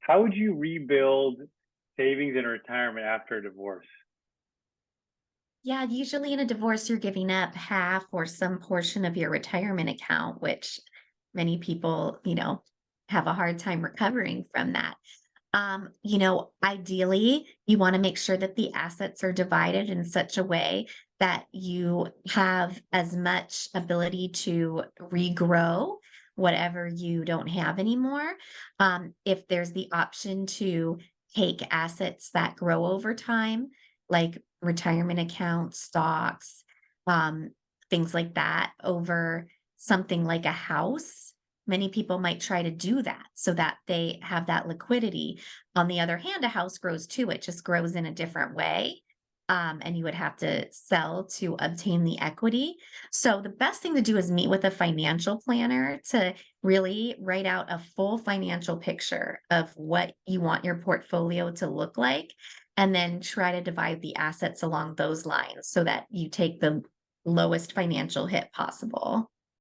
How would you rebuild savings in retirement after a divorce? Yeah, usually in a divorce, you're giving up half or some portion of your retirement account, which many people, have a hard time recovering from that. Ideally, you want to make sure that the assets are divided in such a way that you have as much ability to regrow whatever you don't have anymore. If there's the option to take assets that grow over time, like retirement accounts, stocks, um, things like that, over something like a house, many people might try to do that so that they have that liquidity. On the other hand, a house grows too, it just grows in a different way. And you would have to sell to obtain the equity. So, the best thing to do is meet with a financial planner to really write out a full financial picture of what you want your portfolio to look like, and then try to divide the assets along those lines so that you take the lowest financial hit possible.